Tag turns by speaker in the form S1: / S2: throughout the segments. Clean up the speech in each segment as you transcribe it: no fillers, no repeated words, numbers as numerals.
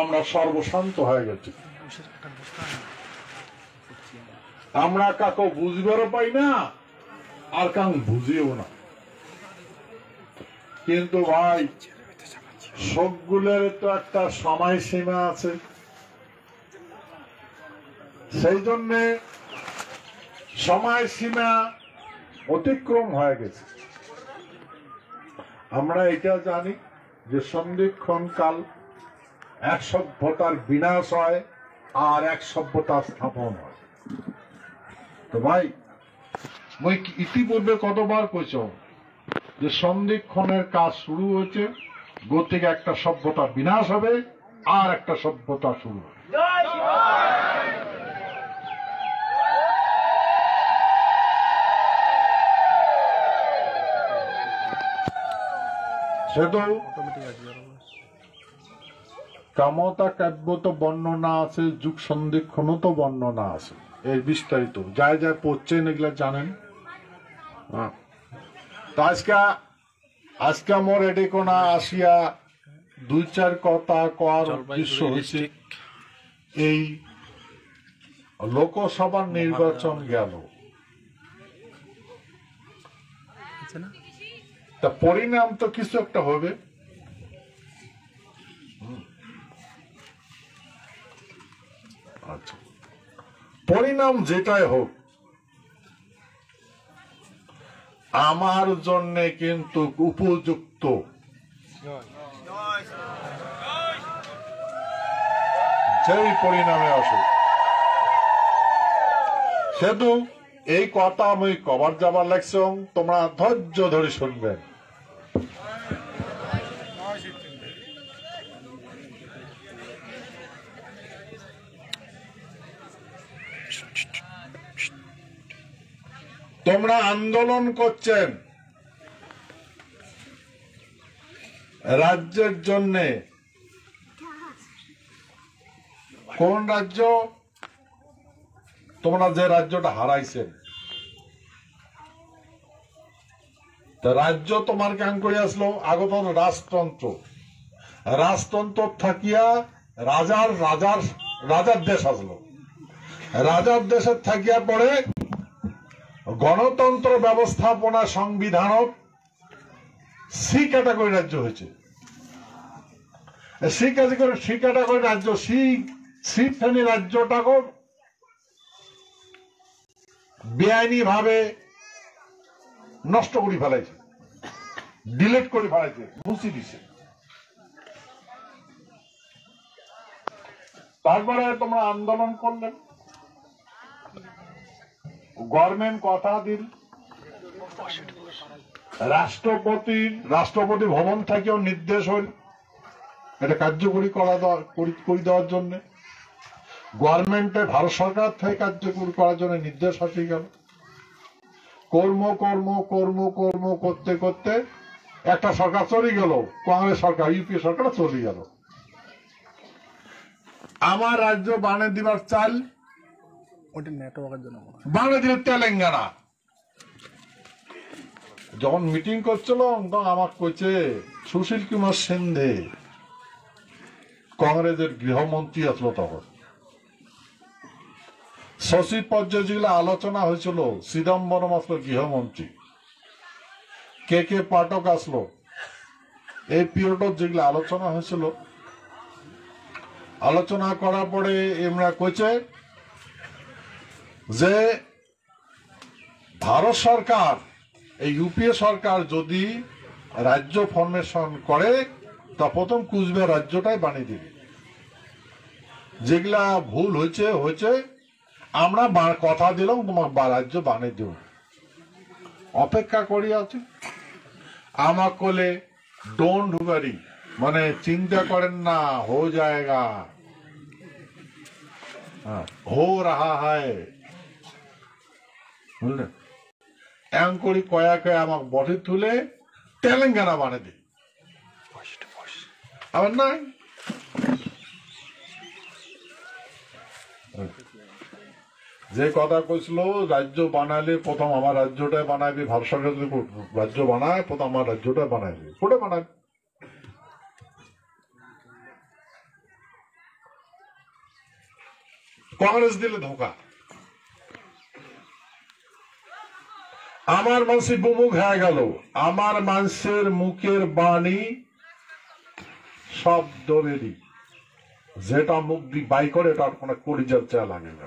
S1: আমরা সর্বশান্ত হয়ে গেছি, আমরা কাকে বুঝবারও পাই না আর কাউ বুঝিও না। কিন্তু ভাই সবগুলোর তো একটা সময়সীমা আছে, সেই জন্যে সময়সীমা অতিক্রম হয়ে গেছে। আমরা এটা জানি যে সন্ধিক্ষণ কাল এক সভ্যতার বিনাশ হয় আর এক সভ্যতা স্থাপন হয়। তো ভাই মই ইতিপূর্বে কতবার কইছ যে সন্ধিক্ষণের কাজ শুরু হয়েছে, গতিকে একটা সভ্যতা বিনাশ হবে আর একটা সভ্যতা শুরু হবে। সেতো কামতা কাব্য তো বর্ণনা আছে, যুগ সন্ধিক্ষণও তো বর্ণনা আছে, এর বিস্তারিত যাই যাই পড়ছেন এগুলা জানেন। তো আজকে মোর এটি কোনা আসিয়া দুই চার কথা কর উদ্দেশ্য হচ্ছে এই লোকসভার নির্বাচন গেল, তা পরিণাম তো কিছু একটা হবে। আচ্ছা, পরিণাম যেটাই হোক আমার জন্য কিন্তু উপযুক্ত। যেই পরিণামে আসুক, সেতু এই কথা আমি কবার যাবার লাগছ, তোমরা ধৈর্য ধরে শুনবেন। তোমরা আন্দোলন করছেন রাজ্যের জন্য, কোন রাজ্য? তোমরা যে রাজ্যটা হারাইছেন, রাজ্য তোমার কেন করে আসলো? আগত রাজতন্ত্র, রাজতন্ত্র থাকিয়া রাজার দেশ আসলো, রাজার দেশের থাকিয়া পরে গণতন্ত্র ব্যবস্থাপনা সংবিধানত সি ক্যাটাগরি রাজ্য হয়েছে। সি ক্যাটাগরি রাজ্য, সি শ্রেণী রাজ্যটাকে বেআইনি ভাবে নষ্ট করে ফেলাইছে, ডিলিট করে ফেলাইছে, মুছি দিছে। তারপরে তোমরা আন্দোলন করলেন, গভর্নমেন্ট কথা দিল, রাষ্ট্রপতি ভবন থেকেও নির্দেশ হইল এটা কার্যকরী করে দেওয়ার জন্য, গভর্নমেন্টে ভারত সরকার থেকে কার্যকরী করার জন্য নির্দেশ আসে গেল। কর্ম কর্ম কর্ম কর্ম করতে করতে একটা সরকার চলে গেল, কংগ্রেস সরকার, ইউপি সরকার চলে গেল। আমার রাজ্য বানিয়ে দিবার চাল বানিয়ে দিল তেলেঙ্গানা। যখন মিটিং করছিল তখন আমার কইছে সুশীল কুমার সিন্ধে, কংগ্রেসের গৃহমন্ত্রী আসলো তখন, সচিব পর্যায়ে যেগুলো আলোচনা হয়েছিল, চিদম্বরম আসলো গৃহমন্ত্রী, কে পাঠক আসলো, এই পিরিয়ড যেগুলো আলোচনা হয়েছিল, আলোচনা করার পরে এমরা কইছে যে ভারত সরকার, এই ইউপিএ সরকার যদি রাজ্য ফরমেশন করে তা প্রথম কুচবিহার রাজ্যটাই বানিয়ে দিবে। যেগুলা ভুল হয়েছে আমরা কথা দিলাম তোমাকে রাজ্য বানিয়ে দেব, অপেক্ষা করি আছে। আমার কোলে ডোন্ট ওয়ারি, মানে চিন্তা করেন না, হো যায়গা, হো রাহা হায়, বুঝলেন? এমন করি কয়া আমাকে বটে তুলে তেলেঙ্গানা বানিয়ে দিই। আবার নাই, যে কথা কইছিল রাজ্য বানালে প্রথম আমার রাজ্যটাই বানাইবে, ভারত সরকার যদি রাজ্য বানায় প্রথম আমার রাজ্যটাই বানাইবে, কোটে বানাবে। কংগ্রেস দিলে ধোকা। আমার মানুষ বুমুখ হয়ে গেল, আমার মানুষের মুখের বাণী সব দলেরই, যেটা মুখ দিয়ে বাই করে এটা কোনো কলিজার চা লাগে না।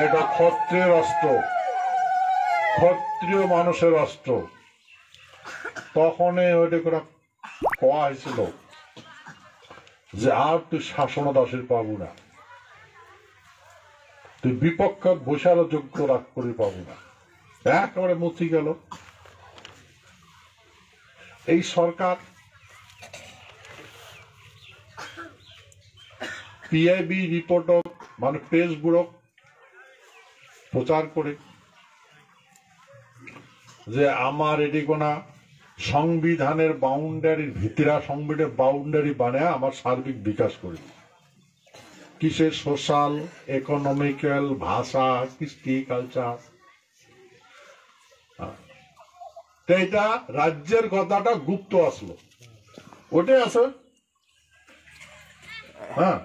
S1: এটা ক্ষত্রিয়ের অস্ত্র, ক্ষত্রিয় মানুষের অস্ত্র। তখন ওইটা করে কোয়া হয়েছিল যে আর তুই শাসন দাসের পাবো না, তুই বিপক্ষ বসারও যোগ্য রাগ করে পাবো না। একেবারে মুচি গেল। এই সরকার পিআইবি রিপোর্ট মানে প্রেস ব্যুরো প্রচার করে যে আমার এটি কোনা সংবিধানের বাউন্ডারির ভিতরা, সংবিধানের বাউন্ডারি বানায় আমার সার্বিক বিকাশ করি, কিসের সোশ্যাল, ইকোনমিক্যাল, ভাষা, কৃষ্টি, কালচার। এটা রাজ্যের কথাটা গুপ্ত আসলো, ওটাই আছে। হ্যাঁ,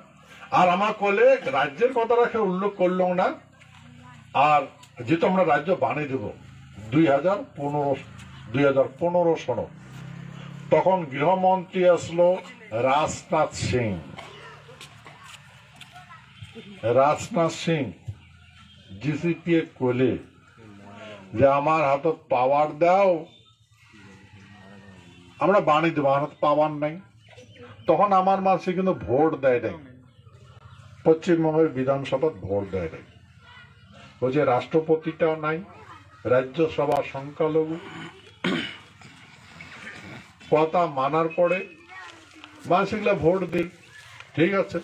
S1: আর আমার কলে রাজ্যের কথাটা উল্লেখ করল না। আর যেহেতু আমরা রাজ্য বানিয়ে দেব 2015 সন, তখন গৃহমন্ত্রী আসলো রাজনাথ সিং। রাজনাথ সিং জিসিপি কলে যে আমার হাতত পাওয়ার দাও, আমরা বানিয়ে দেবো, আমার হাতে পাওয়ার নাই। তখন আমার মাসে কিন্তু ভোট দেয় নাই, পশ্চিমবঙ্গের বিধানসভা ভোট দেয় নাই। ওই যে রাষ্ট্রপতিটাও নাই, রাজ্যসভা সংখ্যালঘু, কথা মানার পরে মানুষগুলা ভোট দিই, ঠিক আছে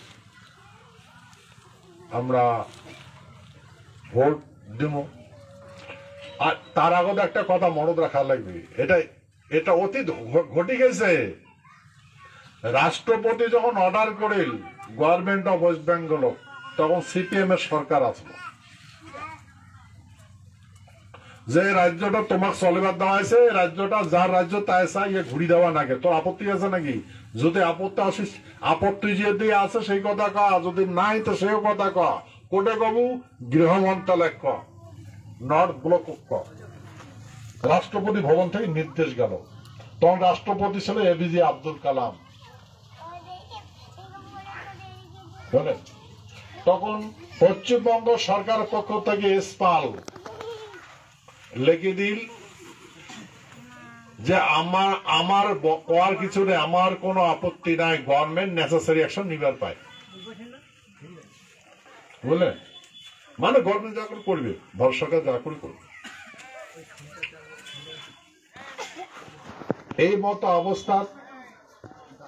S1: আমরা ভোট দিব। আর তার আগত একটা কথা মনে রাখা লাগবে, এটা অতীত ঘটে গেছে। রাষ্ট্রপতি যখন অর্ডার করিল গভর্নমেন্ট অফ ওয়েস্ট বেঙ্গল, তখন সিপিএম এর সরকার আসলো যে রাজ্যটা তোমাকে চলিবার দেওয়া হয়েছে, রাজ্যটা যার রাজ্য তাই চাই ঘুরি দেওয়া নাকি, তোর আপত্তি আছে নাকি? যদি আপত্তি যদি আছে সেই কথা ক, যদি নাই তো সেও কথা ক। কোটে কবু গৃহ মন্ত্রণালয় ক, নর্থ ব্লক ক। রাষ্ট্রপতি ভবন থেকে নির্দেশ গেল, তখন রাষ্ট্রপতি ছিল এপিজে আব্দুল কালাম। তখন পশ্চিমবঙ্গ সরকার পক্ষ থেকে এসপাল লিখে দিল যে আমার করার কিছু নেই, আমার কোনো আপত্তি নাই, গভর্নমেন্ট নেসেসারি অ্যাকশন নিবার পায়। বুঝলেন, মানে গভর্নমেন্ট যা করে করবে, ভারত সরকার যা করে করবে। এই মতো অবস্থা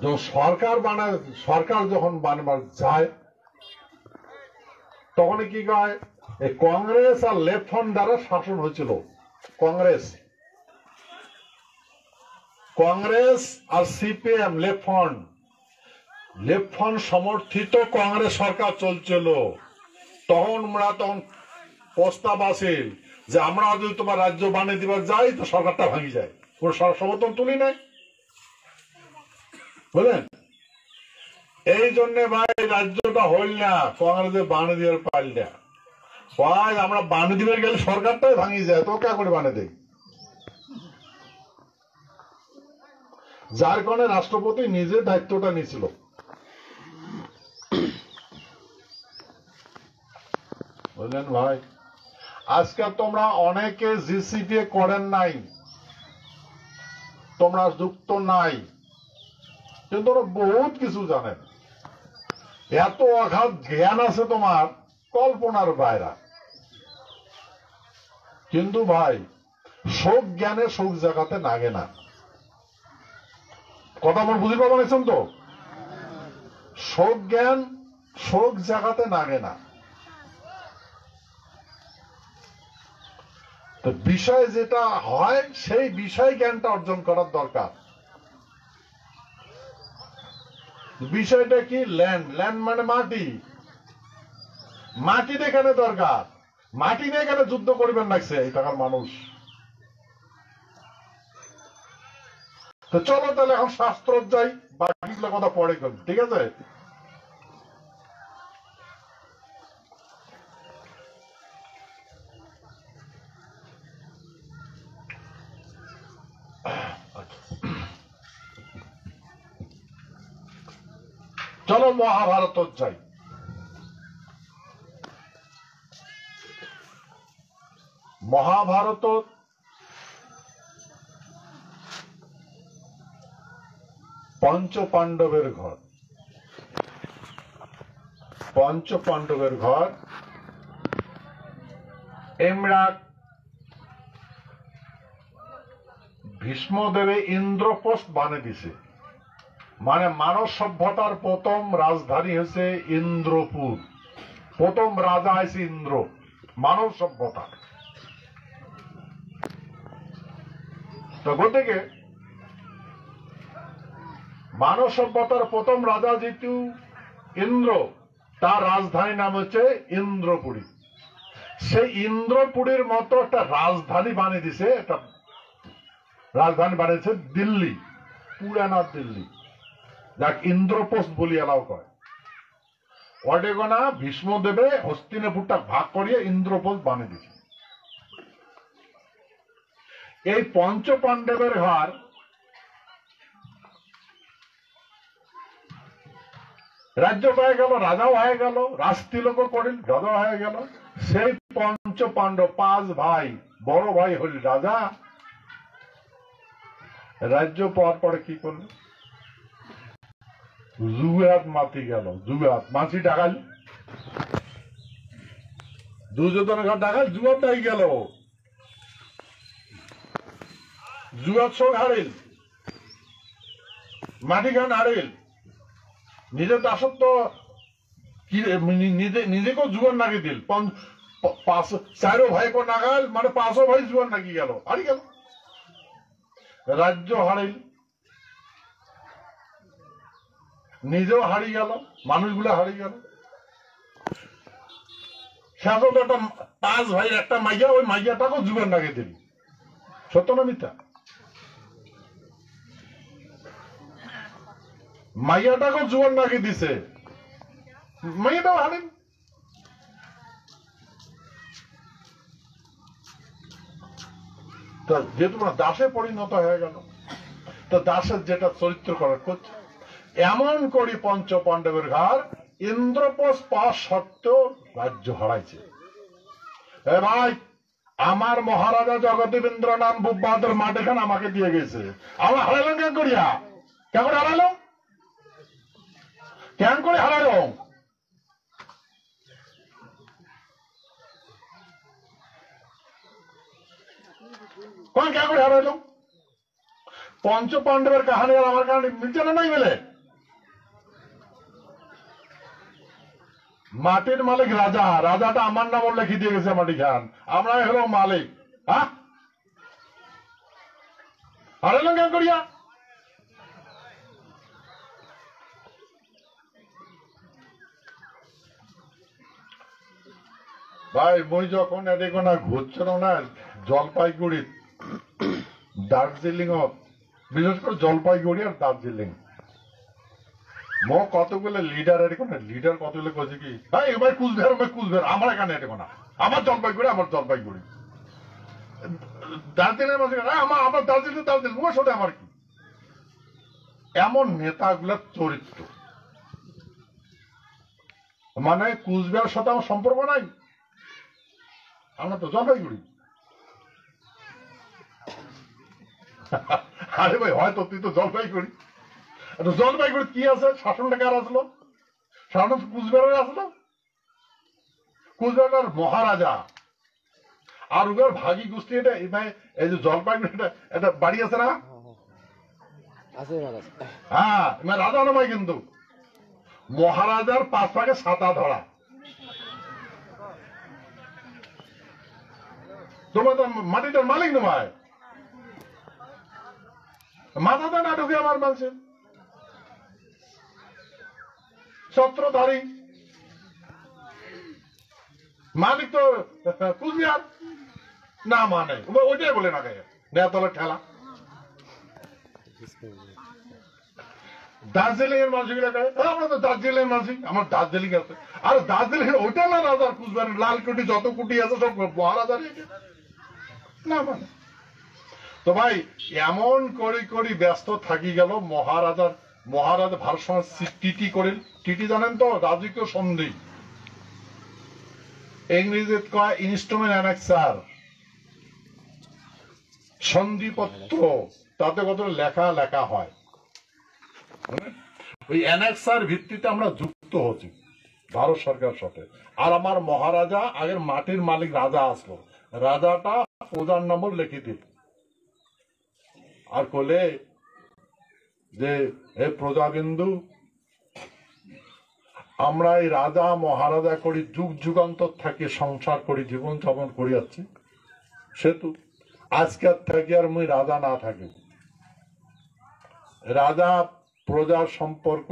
S1: যখন সরকার যখন বানবার যায়, তখন কি কয়, এই কংগ্রেস আর লেফট ফ্রন্ট দ্বারা শাসন হয়েছিল। কংগ্রেস আর সিপিএম লেফট ফ্রন্ট সমর্থিত কংগ্রেস সরকার চলছিল। তখন প্রস্তাব আসিল যে আমরা যদি তোমার রাজ্য বানিয়ে দিবার যাই তো সরকারটা ভাঙি যায়, কোন সমর্থন তুলি নাই। বুঝলেন, এই জন্য ভাই রাজ্যটা হইল না, কংগ্রেসে বানিয়ে দিবার পারল না। ভাই আমরা বানিয়ে দিবার গেলে সরকারটাই ভাঙি যায়, তো কে করে বানিয়ে দেয়? যার কারণে রাষ্ট্রপতি নিজে দায়িত্বটা নিয়েছিল। বুঝলেন ভাই, আজকে তোমরা অনেকে জিসিপি করেন নাই, তোমরা যুক্ত নাই, কিন্তু বহুত কিছু জানেন, এত অগাধ জ্ঞান আছে তোমার কল্পনার বাইরে। কিন্তু ভাই শোক জ্ঞানে শোক জায়গাতে নাগে না, কথা আমার বুঝি পাবেন তো? শোক জ্ঞান শোক জায়গাতে নাগে না। তো বিষয় যেটা হয় সেই বিষয় জ্ঞানটা অর্জন করার দরকার। বিষয়টা কি? ল্যান্ড মানে মাটি এখানে দরকার। মাটি নিয়ে এখানে যুদ্ধ করবেন লাগছে এই টাকার মানুষ। তো চলো তাহলে এখন শাস্ত্র যাই। বাকিগুলো কথা পরে করবি, ঠিক আছে? চলো মহাভারত যাই। মহাভারত পঞ্চ পাণ্ডবের ঘর। পঞ্চ পাণ্ডবের ঘর এমরা ভীষ্মদেবে ইন্দ্রপ্রস্থ বানিয়ে দিছে। মানে মানব সভ্যতার প্রথম রাজধানী হয়েছে ইন্দ্রপুর, প্রথম রাজা হয়েছে ইন্দ্র মানব সভ্যতা। তো গতিকে মানব সভ্যতার প্রথম রাজা যেহেতু ইন্দ্র, তার রাজধানী নাম হচ্ছে ইন্দ্রপুরী। সেই ইন্দ্রপুরীর মতো একটা রাজধানী বানিয়ে দিছে, একটা রাজধানী বানিয়েছে দিল্লি, পুরানা দিল্লি, যাক ইন্দ্রপ্রস্থ বলি এলাও কয়। অডেগোনা ভীষ্মদেবে হস্তিনাপুরটা ভাগ করিয়ে ইন্দ্রপ্রস্থ বানিয়ে দিছে। এই পঞ্চ পাণ্ডবের ঘর রাজ্য হয়ে গেল, রাজাও হয়ে গেল, রাজতিলক করিল, রাজা হয়ে গেল। সেই পঞ্চ পাণ্ডব পাঁচ ভাই, বড় ভাই হল রাজা। রাজ্য পাওয়ার পরে কি করল? জুয়াত মাতি গেল, জুয়াত মাছি ডাকাল, দুর্যোধনের ঘর ডাকাল, জুয়াত ডাই গেল, জুয়াত সব হারিল, মাটি গান হারিল, নিজের দাসত্ব নিজেকেও জুয়ান নাকি দিল। চারো ভাই কো নাগাল, মানে পাঁচও ভাই জুয়ান নাকি গেল, হারি গেল, রাজ্য হারিল, নিজেও হারিয়ে গেল, মানুষগুলো হারিয়ে গেল। শেষত একটা পাঁচ ভাই একটা মাইয়া, ওই মাইয়াটাকেও জুয়ান নাকি দিল। সত্য না মিথ্যা? মাইয়াটাকেও জুয়ান নাকি দিছে, মাইয়াটাও হারেন। যেহেতু দাসে পরিণত হয়ে গেল, তো দাসের যেটা চরিত্র করার করছে, এমন করি পঞ্চ পাণ্ডবের ঘর ইন্দ্রপ্রস্থ পাওয়া সত্ত্বেও রাজ্য হারাইছে। এ ভাই, আমার মহারাজা জগদীবেন্দ্রনাথ বুবাদের মাঠ এখানে আমাকে দিয়ে গেছে, আমার হারাইলাম কেন করিয়া? কেন করে হারাইলাম? কেন করে হারাইলাম? কোন কেন করে হারাইলাম? পঞ্চ পাণ্ডবের কাহানি আর আমার কাহানি মিলছে না, নাই মেলে? মাটির মালিক রাজা, রাজাটা আমার নাম লিখে দিয়ে গেছে মাটি খান, আমরা হলো মালিক। হ্যাঁ, হারাইলাম কেন করিয়া? ভাই মই যখন এদিকে না ঘুরছিল না জলপাইগুড়ি, দার্জিলিং, বিশেষ করে জলপাইগুড়ি আর দার্জিলিং, কতগুলো লিডার লিডার কতগুলো কইছে কি, ভাই এবার কুচবিহার আমার এখানে এদিকে না, আমার জলপাইগুড়ি, আমার জলপাইগুড়ি, দার্জিলিং আমার দার্জিলিং ওর সাথে আমার কি? এমন নেতাগুলোর চরিত্র, মানে কুচবিহার সাথে আমার সম্পর্ক নাই, আমরা তো জলপাইগুড়ি। আরে ভাই, হয়তো তুই তো জলপাইগুড়ি, জলপাইগুড়ি কি আছে? শাসনটা কার আসলো? শাসন কুচবিহারের আসলো। কুচবিহারের মহারাজা আর উগার ভাগী গোষ্ঠী, এটা এই যে জলপাইগুড়ি এটা বাড়ি আছে না? হ্যাঁ, রাজা নয় কিন্তু মহারাজার পাঁচ ভাগে ছাতা ধরা। তোমার তো মাটিটার মালিক নয়, মাথাটা না ঢুকে আমার মানছে ছত্রধারী মালিক তো কুচবিহার না, মানে ওইটাই বলে না গায়ে নেতলের ঠেলা। দার্জিলিং এর মানুষগুলো আমরা তো দার্জিলিং মানুষ, আমার দার্জিলিং আছে। আর দার্জিলিং ওইটা না রাজার কুচবিহারের লালকুটি যত কুটি আছে সব মহারাজার না মানে। তো ভাই এমন করি ব্যস্ত থাকি গেল মহারাজা ভারত সমাজ টিটি করেন। টিটি জানেন তো, রাজকীয় সন্ধি, ইংরেজিতে কয় ইনস্ট্রুমেন্ট অ্যানেক্সার, সন্ধিপত্র, তাতে কত লেখা হয়। ওই অ্যানেক্সার ভিত্তিতে আমরা যুক্ত হচ্ছি ভারত সরকার সাথে। আর আমার মহারাজা আগের মাটির মালিক রাজা আসলো, রাজাটা প্রধান নম্বর লিখে দিল আর কলে যে হে প্রজাবিন্দু, আমরা এই রাজা মহারাজা করি যুগ যুগান্তর থাকি সংসার করি জীবন যাপন করি যাচ্ছি, সেতু আজকের থাকি আর মুই রাজা না থাকি, রাজা প্রজার সম্পর্ক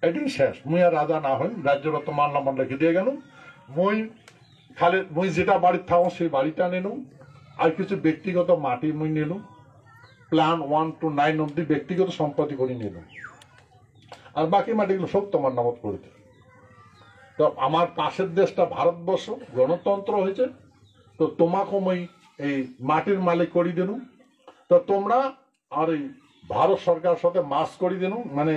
S1: এটি শেষ, মুই আর রাজা না হই, রাজ্যরত মান নাম রেখে দিয়ে গেল, মুই যেটা বাড়ির থাকো সেই বাড়িটা নিলুম, আর কিছু ব্যক্তিগত মাটি মুই নিলুম, প্ল্যান 1 to 9 অব্দি ব্যক্তিগত সম্পত্তি করে নিলুম, আর বাকি মাটিগুলো সব তোমার নামত করে দিল। তো আমার পাশের দেশটা ভারতবর্ষ গণতন্ত্র হয়েছে, তো তোমাকে মই এই মাটির মালিক করে দিলুম, তো তোমরা আর এই ভারত সরকার সাথে মাস করে দিলুম, মানে